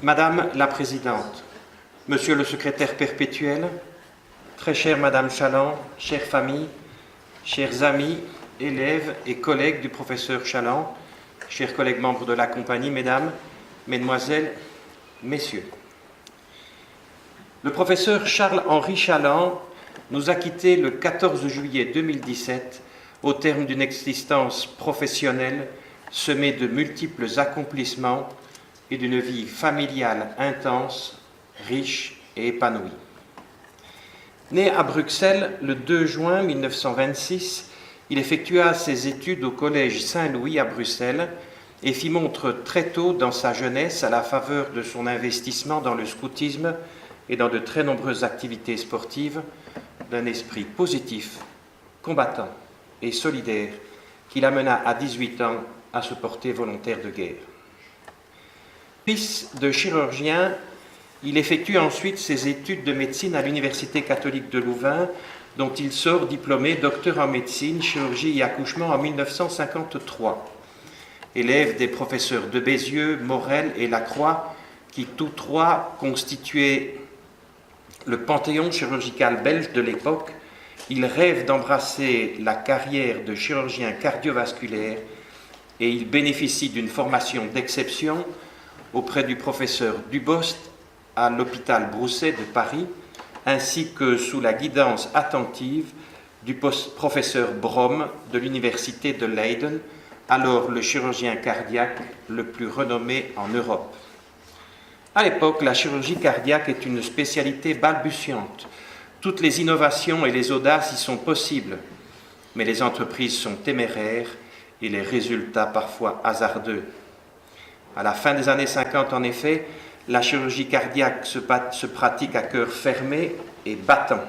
Madame la Présidente, Monsieur le Secrétaire perpétuel, très chère Madame Chaland, chère famille, chers amis, élèves et collègues du professeur Chaland, chers collègues membres de la compagnie, Mesdames, Mesdemoiselles, Messieurs. Le professeur Charles-Henri Chaland nous a quittés le 14 juillet 2017 au terme d'une existence professionnelle semée de multiples accomplissements et d'une vie familiale intense, riche et épanouie. Né à Bruxelles le 2 juin 1926, il effectua ses études au Collège Saint-Louis à Bruxelles et fit montre très tôt dans sa jeunesse, à la faveur de son investissement dans le scoutisme et dans de très nombreuses activités sportives, d'un esprit positif, combattant et solidaire qui l'amena à 18 ans à se porter volontaire de guerre. Fils de chirurgien, il effectue ensuite ses études de médecine à l'Université catholique de Louvain, dont il sort diplômé docteur en médecine, chirurgie et accouchement en 1953. Élève des professeurs de Bézieux, Morel et Lacroix, qui tous trois constituaient le panthéon chirurgical belge de l'époque, il rêve d'embrasser la carrière de chirurgien cardiovasculaire et il bénéficie d'une formation d'exception auprès du professeur Dubost à l'hôpital Broussais de Paris, ainsi que sous la guidance attentive du professeur Brom de l'université de Leiden, alors le chirurgien cardiaque le plus renommé en Europe. À l'époque, la chirurgie cardiaque est une spécialité balbutiante. Toutes les innovations et les audaces y sont possibles, mais les entreprises sont téméraires et les résultats parfois hasardeux. À la fin des années 50, en effet, la chirurgie cardiaque se pratique à cœur fermé et battant.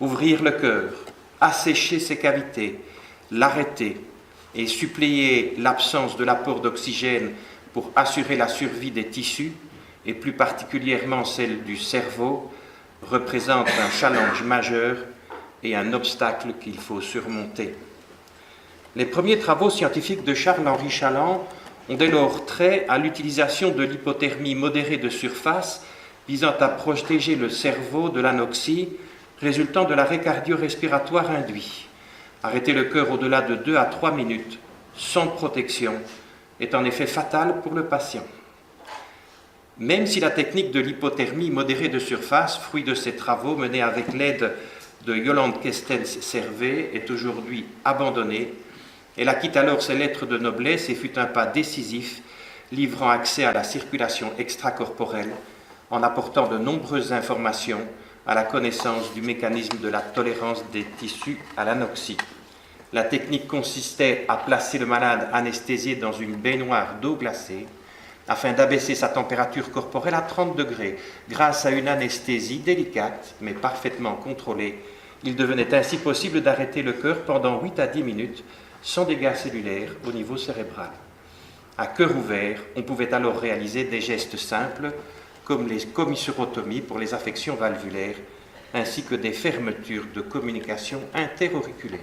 Ouvrir le cœur, assécher ses cavités, l'arrêter et suppléer l'absence de l'apport d'oxygène pour assurer la survie des tissus, et plus particulièrement celle du cerveau, représente un challenge majeur et un obstacle qu'il faut surmonter. Les premiers travaux scientifiques de Charles-Henri Chaland ont dès lors trait à l'utilisation de l'hypothermie modérée de surface visant à protéger le cerveau de l'anoxie résultant de l'arrêt cardio-respiratoire induit. Arrêter le cœur au-delà de 2 à 3 minutes sans protection est en effet fatal pour le patient. Même si la technique de l'hypothermie modérée de surface, fruit de ses travaux menés avec l'aide de Yolande Kestens-Servet, est aujourd'hui abandonnée, elle acquitte alors ses lettres de noblesse et fut un pas décisif, livrant accès à la circulation extracorporelle en apportant de nombreuses informations à la connaissance du mécanisme de la tolérance des tissus à l'anoxie. La technique consistait à placer le malade anesthésié dans une baignoire d'eau glacée afin d'abaisser sa température corporelle à 30 degrés. Grâce à une anesthésie délicate mais parfaitement contrôlée, il devenait ainsi possible d'arrêter le cœur pendant 8 à 10 minutes sans dégâts cellulaires au niveau cérébral. À cœur ouvert, on pouvait alors réaliser des gestes simples comme les commissurotomies pour les affections valvulaires ainsi que des fermetures de communication interauriculaire.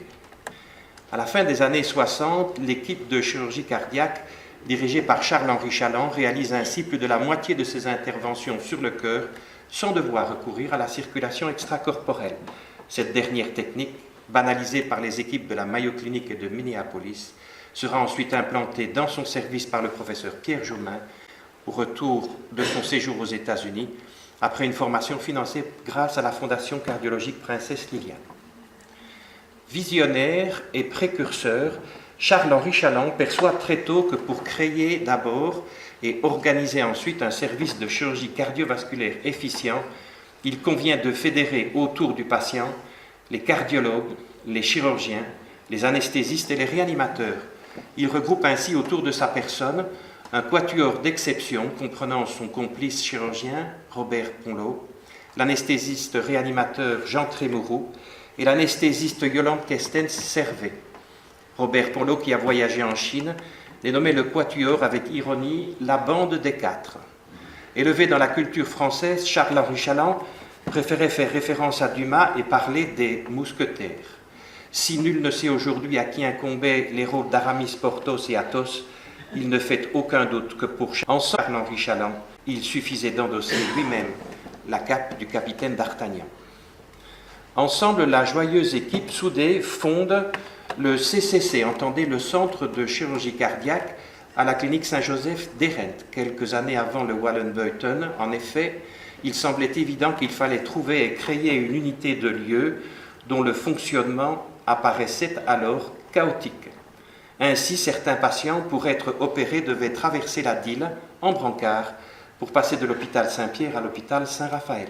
À la fin des années 60, l'équipe de chirurgie cardiaque dirigée par Charles-Henri Chaland réalise ainsi plus de la moitié de ses interventions sur le cœur sans devoir recourir à la circulation extracorporelle. Cette dernière technique, banalisée par les équipes de la Mayo Clinic et de Minneapolis, sera ensuite implantée dans son service par le professeur Pierre Jaumin au retour de son séjour aux États-Unis après une formation financée grâce à la Fondation cardiologique Princesse Liliane. Visionnaire et précurseur, Charles-Henri Chaland perçoit très tôt que pour créer d'abord et organiser ensuite un service de chirurgie cardiovasculaire efficient, il convient de fédérer autour du patient les cardiologues, les chirurgiens, les anesthésistes et les réanimateurs. Il regroupe ainsi autour de sa personne un quatuor d'exception comprenant son complice chirurgien, Robert Ponlot, l'anesthésiste réanimateur Jean Trémouroux et l'anesthésiste Yolande Kestens-Servet. Robert Ponlot, qui a voyagé en Chine, les nommait le quatuor avec ironie la bande des 4. Élevé dans la culture française, Charles-Henri Chaland préférait faire référence à Dumas et parler des mousquetaires. Si nul ne sait aujourd'hui à qui incombaient les rôles d'Aramis, Porthos et Athos, Il ne fait aucun doute que pour Charles-Henri Chaland, il suffisait d'endosser lui-même la cape du capitaine d'Artagnan. Ensemble, la joyeuse équipe soudée fonde le CCC, entendez le Centre de chirurgie cardiaque à la clinique Saint-Joseph d'Érent, quelques années avant le Wallenbeuten. En effet, il semblait évident qu'il fallait trouver et créer une unité de lieu dont le fonctionnement apparaissait alors chaotique. Ainsi, certains patients, pour être opérés, devaient traverser la Dyle en brancard pour passer de l'hôpital Saint-Pierre à l'hôpital Saint-Raphaël.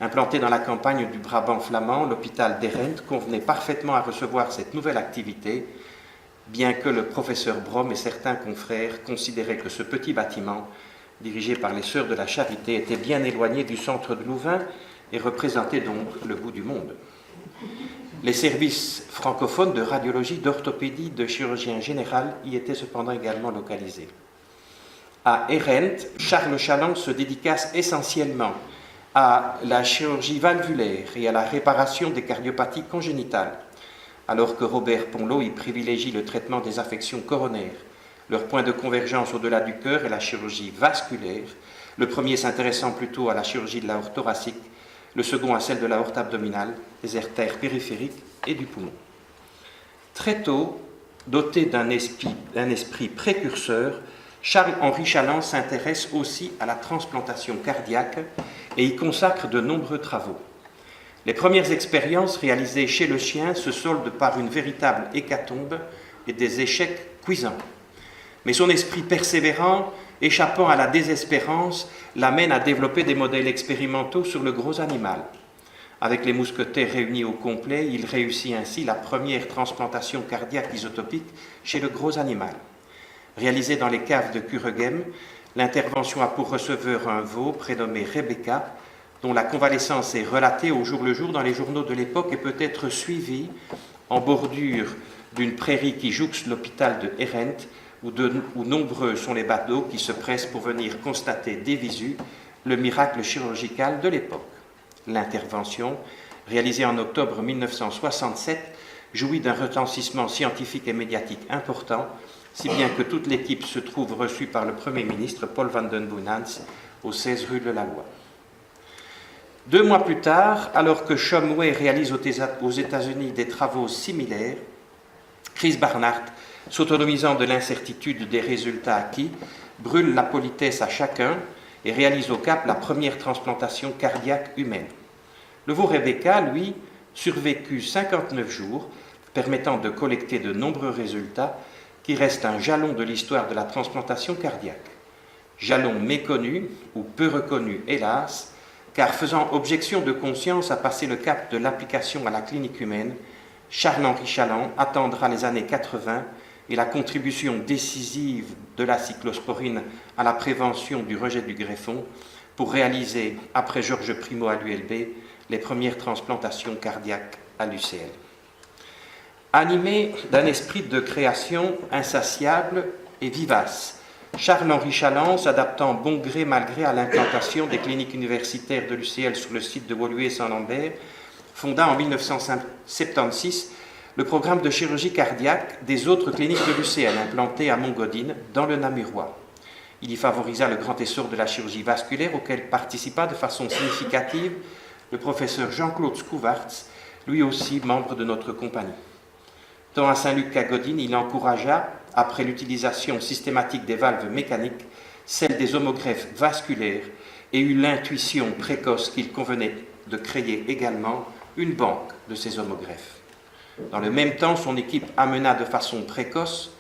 Implanté dans la campagne du Brabant flamand, l'hôpital d'Érent convenait parfaitement à recevoir cette nouvelle activité, bien que le professeur Brom et certains confrères considéraient que ce petit bâtiment, dirigé par les Sœurs de la Charité, était bien éloigné du centre de Louvain et représentait donc le bout du monde. Les services francophones de radiologie, d'orthopédie, de chirurgien général y étaient cependant également localisés. À Érent, Charles Chaland se dédicace essentiellement à la chirurgie valvulaire et à la réparation des cardiopathies congénitales, alors que Robert Ponlot y privilégie le traitement des affections coronaires. Leur point de convergence au-delà du cœur est la chirurgie vasculaire, le premier s'intéressant plutôt à la chirurgie de l'aorte thoracique, le second à celle de l'aorte abdominale, des artères périphériques et du poumon. Très tôt, doté d'un esprit précurseur, Charles-Henri Chaland s'intéresse aussi à la transplantation cardiaque et y consacre de nombreux travaux. Les premières expériences réalisées chez le chien se soldent par une véritable hécatombe et des échecs cuisants. Mais son esprit persévérant, échappant à la désespérance, l'amène à développer des modèles expérimentaux sur le gros animal. Avec les mousquetaires réunis au complet, il réussit ainsi la première transplantation cardiaque isotopique chez le gros animal. Réalisée dans les caves de Kuregem, l'intervention a pour receveur un veau prénommé Rebecca, dont la convalescence est relatée au jour le jour dans les journaux de l'époque et peut être suivie en bordure d'une prairie qui jouxte l'hôpital de Érent, où nombreux sont les badauds qui se pressent pour venir constater des visu le miracle chirurgical de l'époque. L'intervention, réalisée en octobre 1967, jouit d'un retentissement scientifique et médiatique important, si bien que toute l'équipe se trouve reçue par le Premier ministre Paul van den Boenans au 16 rue de la Loi. 2 mois plus tard, alors que Shumway réalise aux États-Unis des travaux similaires, Chris Barnard, s'autonomisant de l'incertitude des résultats acquis, brûle la politesse à chacun et réalise au Cap la première transplantation cardiaque humaine. Le veau Rebecca, lui, survécut 59 jours, permettant de collecter de nombreux résultats qui restent un jalon de l'histoire de la transplantation cardiaque. Jalon méconnu ou peu reconnu, hélas, car faisant objection de conscience à passer le cap de l'application à la clinique humaine, Charles-Henri Chaland attendra les années 80 et la contribution décisive de la cyclosporine à la prévention du rejet du greffon pour réaliser, après Georges Primo à l'ULB, les premières transplantations cardiaques à l'UCL. Animé d'un esprit de création insatiable et vivace, Charles-Henri Chaland, s'adaptant bon gré mal gré à l'implantation des cliniques universitaires de l'UCL sur le site de Woluwe-Saint-Lambert, fonda en 1976 le programme de chirurgie cardiaque des autres cliniques de l'UCL implantées à Montgodine, dans le Namurois. Il y favorisa le grand essor de la chirurgie vasculaire auquel participa de façon significative le professeur Jean-Claude Scouvartz, lui aussi membre de notre compagnie. Tant à Saint-Luc qu'à Godin, il encouragea, après l'utilisation systématique des valves mécaniques, celle des homogreffes vasculaires et eut l'intuition précoce qu'il convenait de créer également une banque de ces homogreffes. Dans le même temps, son équipe amena de façon précoce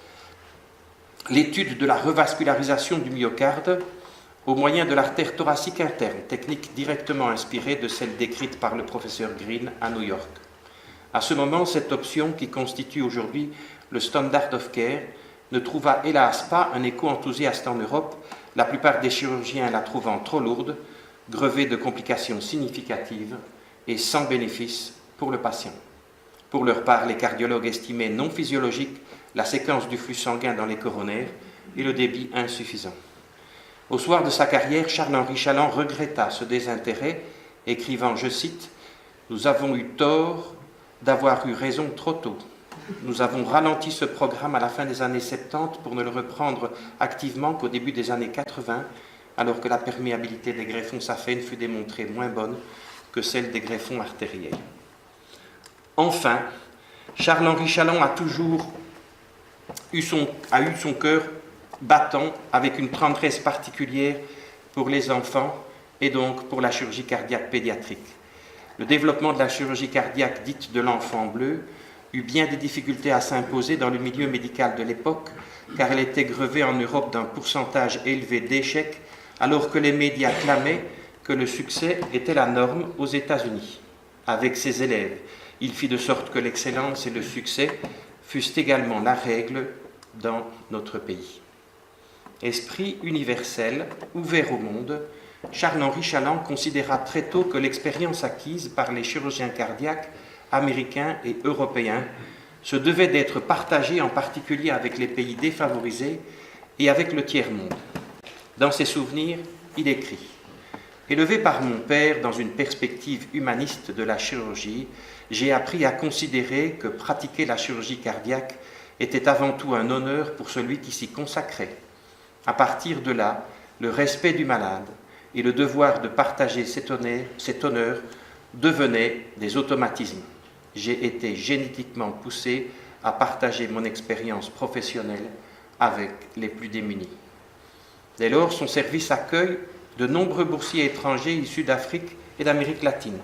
l'étude de la revascularisation du myocarde au moyen de l'artère thoracique interne, technique directement inspirée de celle décrite par le professeur Green à New York. À ce moment, cette option, qui constitue aujourd'hui le standard of care, ne trouva hélas pas un écho enthousiaste en Europe, la plupart des chirurgiens la trouvant trop lourde, grevée de complications significatives et sans bénéfice pour le patient. Pour leur part, les cardiologues estimaient non physiologique la séquence du flux sanguin dans les coronaires et le débit insuffisant. Au soir de sa carrière, Charles-Henri Chaland regretta ce désintérêt, écrivant, je cite, « Nous avons eu tort d'avoir eu raison trop tôt. Nous avons ralenti ce programme à la fin des années 70 pour ne le reprendre activement qu'au début des années 80, alors que la perméabilité des greffons saphènes fut démontrée moins bonne que celle des greffons artériels. Enfin, Charles-Henri Chaland a toujours eu son cœur battant avec une tendresse particulière pour les enfants et donc pour la chirurgie cardiaque pédiatrique. Le développement de la chirurgie cardiaque dite de l'enfant bleu eut bien des difficultés à s'imposer dans le milieu médical de l'époque, car elle était grevée en Europe d'un pourcentage élevé d'échecs, alors que les médias clamaient que le succès était la norme aux États-Unis. Avec ses élèves, il fit de sorte que l'excellence et le succès fussent également la règle dans notre pays. Esprit universel, ouvert au monde, Charles-Henri Chaland considéra très tôt que l'expérience acquise par les chirurgiens cardiaques américains et européens se devait d'être partagée en particulier avec les pays défavorisés et avec le tiers-monde. Dans ses souvenirs, il écrit « Élevé par mon père dans une perspective humaniste de la chirurgie, j'ai appris à considérer que pratiquer la chirurgie cardiaque était avant tout un honneur pour celui qui s'y consacrait. À partir de là, le respect du malade et le devoir de partager cet honneur devenaient des automatismes. J'ai été génétiquement poussé à partager mon expérience professionnelle avec les plus démunis. » Dès lors, son service accueille de nombreux boursiers étrangers issus d'Afrique et d'Amérique latine.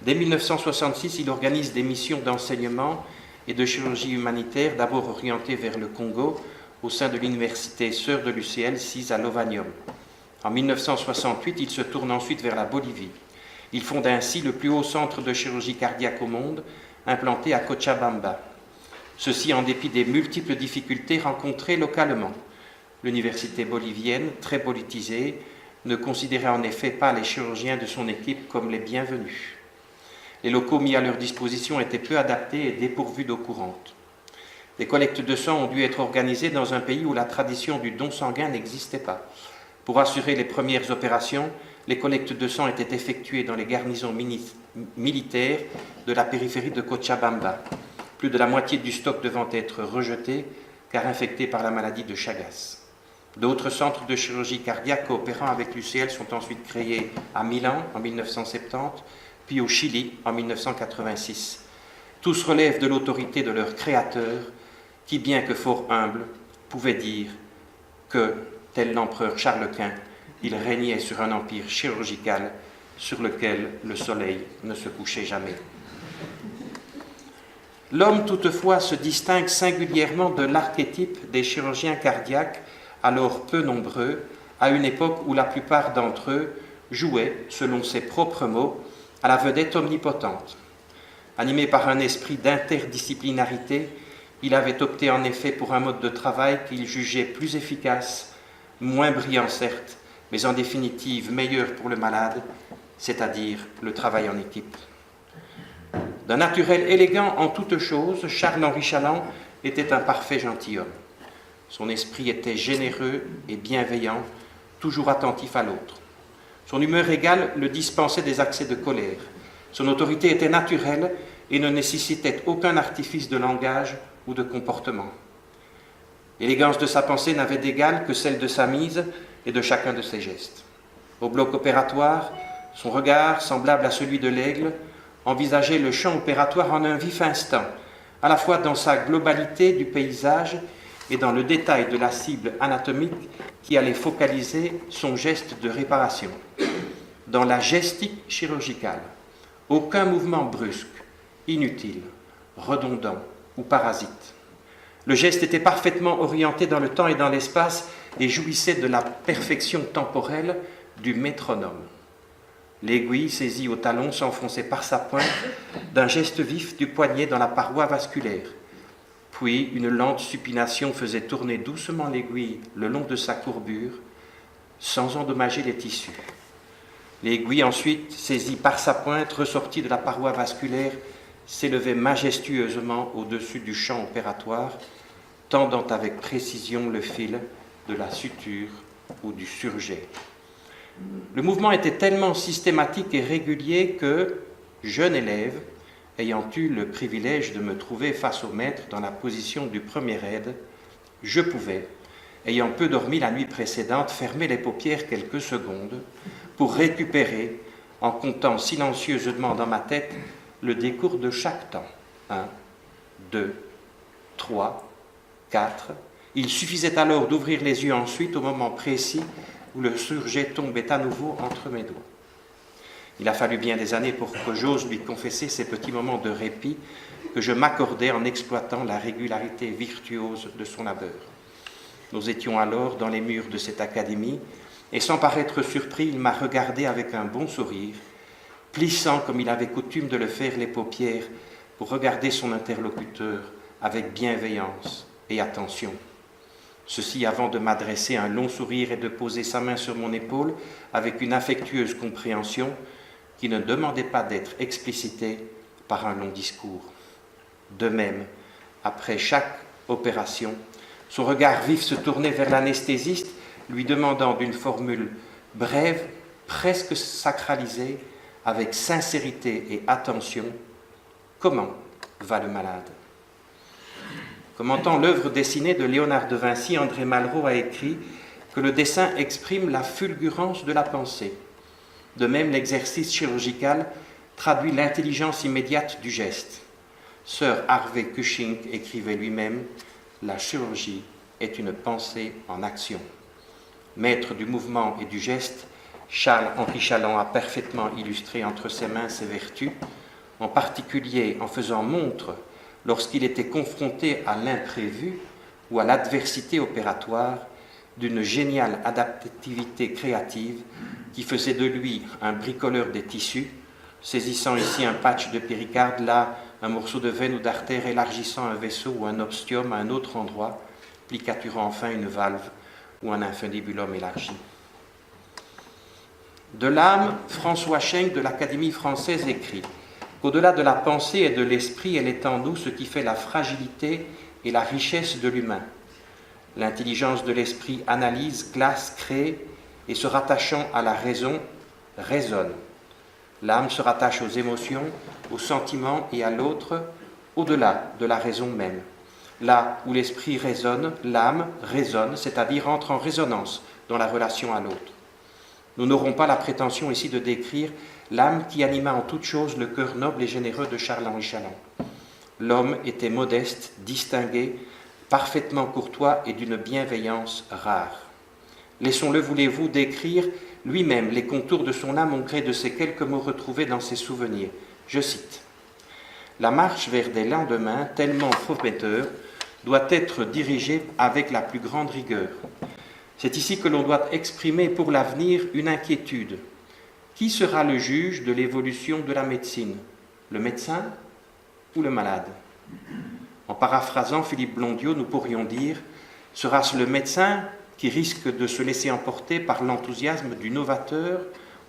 Dès 1966, il organise des missions d'enseignement et de chirurgie humanitaire, d'abord orientées vers le Congo, au sein de l'université Sœur de l'UCL, sise à Lovanium. En 1968, il se tourne ensuite vers la Bolivie. Il fonde ainsi le plus haut centre de chirurgie cardiaque au monde, implanté à Cochabamba. Ceci en dépit des multiples difficultés rencontrées localement. L'université bolivienne, très politisée, ne considérait en effet pas les chirurgiens de son équipe comme les bienvenus. Les locaux mis à leur disposition étaient peu adaptés et dépourvus d'eau courante. Les collectes de sang ont dû être organisées dans un pays où la tradition du don sanguin n'existait pas. Pour assurer les premières opérations, les collectes de sang étaient effectuées dans les garnisons militaires de la périphérie de Cochabamba, plus de la moitié du stock devant être rejeté car infecté par la maladie de Chagas. D'autres centres de chirurgie cardiaque coopérant avec l'UCL sont ensuite créés à Milan en 1970, puis au Chili en 1986. Tous relèvent de l'autorité de leur créateur, qui, bien que fort humble, pouvait dire que, tel l'empereur Charles Quint, il régnait sur un empire chirurgical sur lequel le soleil ne se couchait jamais. L'homme, toutefois, se distingue singulièrement de l'archétype des chirurgiens cardiaques, alors peu nombreux, à une époque où la plupart d'entre eux jouaient, selon ses propres mots, à la vedette omnipotente. Animé par un esprit d'interdisciplinarité, il avait opté en effet pour un mode de travail qu'il jugeait plus efficace, moins brillant certes, mais en définitive meilleur pour le malade, c'est-à-dire le travail en équipe. D'un naturel élégant en toutes choses, Charles-Henri Chaland était un parfait gentilhomme. Son esprit était généreux et bienveillant, toujours attentif à l'autre. Son humeur égale le dispensait des accès de colère. Son autorité était naturelle et ne nécessitait aucun artifice de langage ou de comportement. L'élégance de sa pensée n'avait d'égal que celle de sa mise et de chacun de ses gestes. Au bloc opératoire, son regard, semblable à celui de l'aigle, envisageait le champ opératoire en un vif instant, à la fois dans sa globalité du paysage et dans le détail de la cible anatomique qui allait focaliser son geste de réparation. Dans la gestique chirurgicale, aucun mouvement brusque, inutile, redondant ou parasite. Le geste était parfaitement orienté dans le temps et dans l'espace et jouissait de la perfection temporelle du métronome. L'aiguille saisie au talon s'enfonçait par sa pointe d'un geste vif du poignet dans la paroi vasculaire. Puis une lente supination faisait tourner doucement l'aiguille le long de sa courbure, sans endommager les tissus. L'aiguille ensuite, saisie par sa pointe, ressortie de la paroi vasculaire, s'élevait majestueusement au-dessus du champ opératoire, tendant avec précision le fil de la suture ou du surjet. Le mouvement était tellement systématique et régulier que, jeune élève, ayant eu le privilège de me trouver face au maître dans la position du premier aide, je pouvais, ayant peu dormi la nuit précédente, fermer les paupières quelques secondes pour récupérer, en comptant silencieusement dans ma tête le décours de chaque temps. 1, 2, 3, 4. Il suffisait alors d'ouvrir les yeux ensuite au moment précis où le surjet tombait à nouveau entre mes doigts. Il a fallu bien des années pour que j'ose lui confesser ces petits moments de répit que je m'accordais en exploitant la régularité virtuose de son labeur. Nous étions alors dans les murs de cette académie, et sans paraître surpris, il m'a regardé avec un bon sourire, plissant comme il avait coutume de le faire les paupières pour regarder son interlocuteur avec bienveillance et attention. Ceci avant de m'adresser un long sourire et de poser sa main sur mon épaule avec une affectueuse compréhension qui ne demandait pas d'être explicitée par un long discours. De même, après chaque opération, son regard vif se tournait vers l'anesthésiste, lui demandant d'une formule brève, presque sacralisée, avec sincérité et attention, « Comment va le malade ?» Commentant l'œuvre dessinée de Léonard de Vinci, André Malraux a écrit que le dessin exprime la fulgurance de la pensée. De même, l'exercice chirurgical traduit l'intelligence immédiate du geste. Sir Harvey Cushing écrivait lui-même « La chirurgie est une pensée en action ». Maître du mouvement et du geste, Charles-Henri Chaland a parfaitement illustré entre ses mains ses vertus, en particulier en faisant montre, lorsqu'il était confronté à l'imprévu ou à l'adversité opératoire, d'une géniale adaptativité créative qui faisait de lui un bricoleur des tissus, saisissant ici un patch de péricarde, là un morceau de veine ou d'artère, élargissant un vaisseau ou un ostium à un autre endroit, plicaturant enfin une valve ou un infundibulum élargi. De l'âme, François Schenck de l'Académie française écrit qu'au-delà de la pensée et de l'esprit, elle est en nous ce qui fait la fragilité et la richesse de l'humain. L'intelligence de l'esprit analyse, classe, crée, et se rattachant à la raison, raisonne. L'âme se rattache aux émotions, aux sentiments et à l'autre, au-delà de la raison même. Là où l'esprit raisonne, l'âme raisonne, c'est-à-dire entre en résonance dans la relation à l'autre. Nous n'aurons pas la prétention ici de décrire l'âme qui anima en toute chose le cœur noble et généreux de Charles-Henri Chaland. L'homme était modeste, distingué, parfaitement courtois et d'une bienveillance rare. Laissons-le, voulez-vous, décrire lui-même les contours de son âme au gré de ces quelques mots retrouvés dans ses souvenirs. Je cite : « La marche vers des lendemains tellement prometteurs doit être dirigée avec la plus grande rigueur. C'est ici que l'on doit exprimer pour l'avenir une inquiétude. Qui sera le juge de l'évolution de la médecine ? Le médecin ou le malade ? En paraphrasant Philippe Blondiot, nous pourrions dire : sera-ce le médecin qui risque de se laisser emporter par l'enthousiasme du novateur,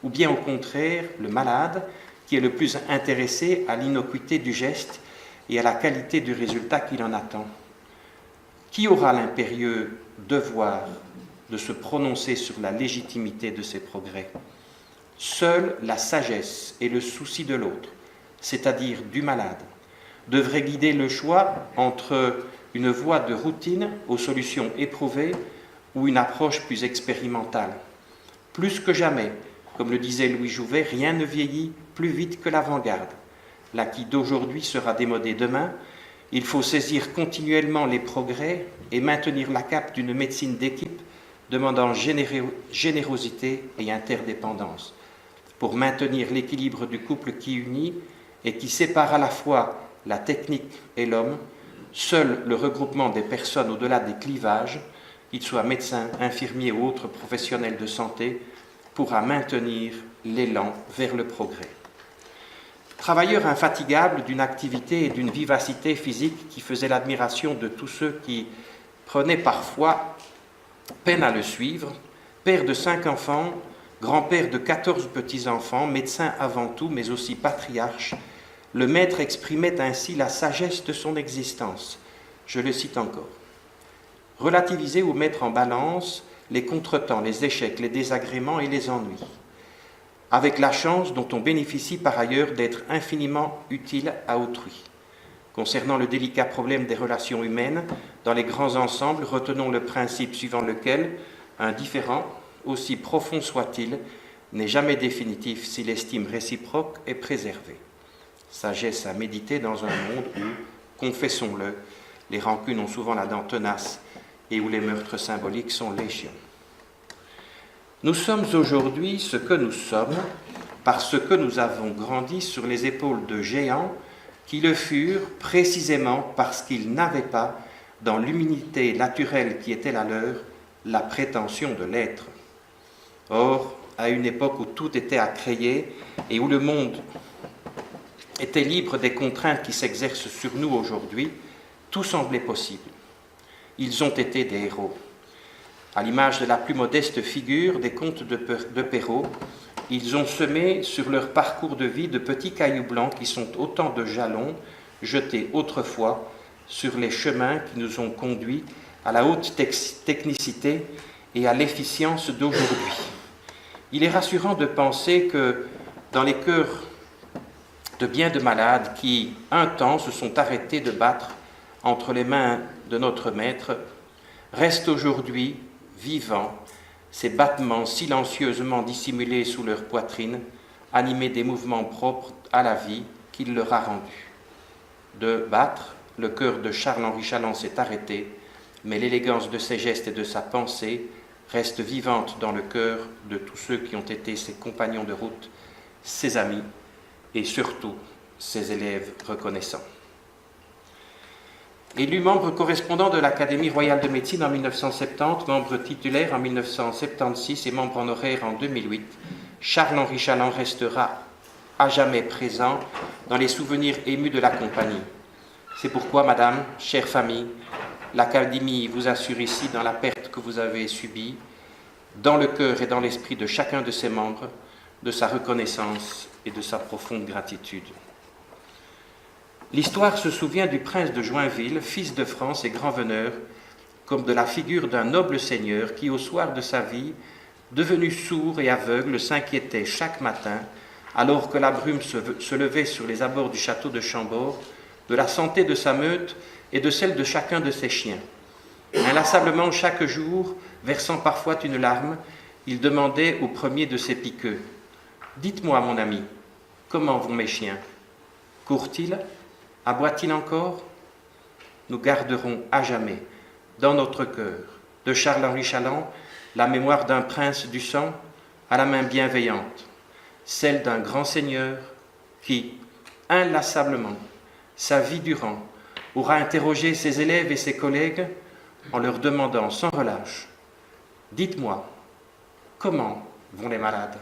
ou bien au contraire le malade qui est le plus intéressé à l'innocuité du geste et à la qualité du résultat qu'il en attend ? Qui aura l'impérieux devoir de se prononcer sur la légitimité de ces progrès ? Seule la sagesse et le souci de l'autre, c'est-à-dire du malade, devraient guider le choix entre une voie de routine aux solutions éprouvées ou une approche plus expérimentale. Plus que jamais, comme le disait Louis Jouvet, rien ne vieillit plus vite que l'avant-garde. L'acquis d'aujourd'hui sera démodé demain. Il faut saisir continuellement les progrès et maintenir la cape d'une médecine d'équipe demandant générosité et interdépendance, pour maintenir l'équilibre du couple qui unit et qui sépare à la fois la technique et l'homme. Seul le regroupement des personnes au-delà des clivages, qu'ils soient médecins, infirmiers ou autres professionnels de santé, pourra maintenir l'élan vers le progrès. Travailleur infatigable d'une activité et d'une vivacité physique qui faisait l'admiration de tous ceux qui prenaient parfois peine à le suivre, père de 5 enfants, grand-père de 14 petits-enfants, médecin avant tout, mais aussi patriarche, le maître exprimait ainsi la sagesse de son existence. Je le cite encore. Relativiser ou mettre en balance les contretemps, les échecs, les désagréments et les ennuis. avec la chance dont on bénéficie par ailleurs d'être infiniment utile à autrui. Concernant le délicat problème des relations humaines, dans les grands ensembles, retenons le principe suivant lequel un différend, aussi profond soit-il, n'est jamais définitif si l'estime réciproque est préservée. Sagesse à méditer dans un monde où, confessons-le, les rancunes ont souvent la dent tenace et où les meurtres symboliques sont légion. Nous sommes aujourd'hui ce que nous sommes parce que nous avons grandi sur les épaules de géants qui le furent précisément parce qu'ils n'avaient pas, dans l'humilité naturelle qui était la leur, la prétention de l'être. Or, à une époque où tout était à créer et où le monde était libre des contraintes qui s'exercent sur nous aujourd'hui, tout semblait possible. Ils ont été des héros. À l'image de la plus modeste figure des contes de Perrault, ils ont semé sur leur parcours de vie de petits cailloux blancs qui sont autant de jalons jetés autrefois sur les chemins qui nous ont conduits à la haute technicité et à l'efficience d'aujourd'hui. Il est rassurant de penser que dans les cœurs de bien de malades qui, un temps, se sont arrêtés de battre entre les mains de notre Maître, restent aujourd'hui vivants ces battements silencieusement dissimulés sous leur poitrine, animés des mouvements propres à la vie qu'il leur a rendus. De battre, le cœur de Charles-Henri Chaland s'est arrêté, mais l'élégance de ses gestes et de sa pensée reste vivante dans le cœur de tous ceux qui ont été ses compagnons de route, ses amis et surtout ses élèves reconnaissants. Élu membre correspondant de l'Académie royale de médecine en 1970, membre titulaire en 1976 et membre honoraire en 2008, Charles-Henri Chaland restera à jamais présent dans les souvenirs émus de la compagnie. C'est pourquoi, Madame, chère famille, l'Académie vous assure ici, dans la perte que vous avez subie, dans le cœur et dans l'esprit de chacun de ses membres, de sa reconnaissance et de sa profonde gratitude. L'histoire se souvient du prince de Joinville, fils de France et grand veneur, comme de la figure d'un noble seigneur qui, au soir de sa vie, devenu sourd et aveugle, s'inquiétait chaque matin, alors que la brume se levait sur les abords du château de Chambord, de la santé de sa meute et de celle de chacun de ses chiens. Inlassablement, chaque jour, versant parfois une larme, il demandait au premier de ses piqueux : « Dites-moi, mon ami, comment vont mes chiens ? Courent-ils ? Aboie-t-il encore ? » Nous garderons à jamais, dans notre cœur, de Charles-Henri Chaland, la mémoire d'un prince du sang à la main bienveillante, celle d'un grand seigneur qui, inlassablement, sa vie durant, aura interrogé ses élèves et ses collègues en leur demandant sans relâche : « Dites-moi, comment vont les malades ?»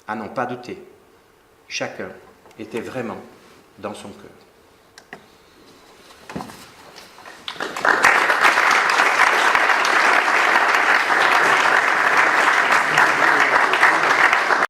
À n'en pas douter, chacun était vraiment dans son cœur.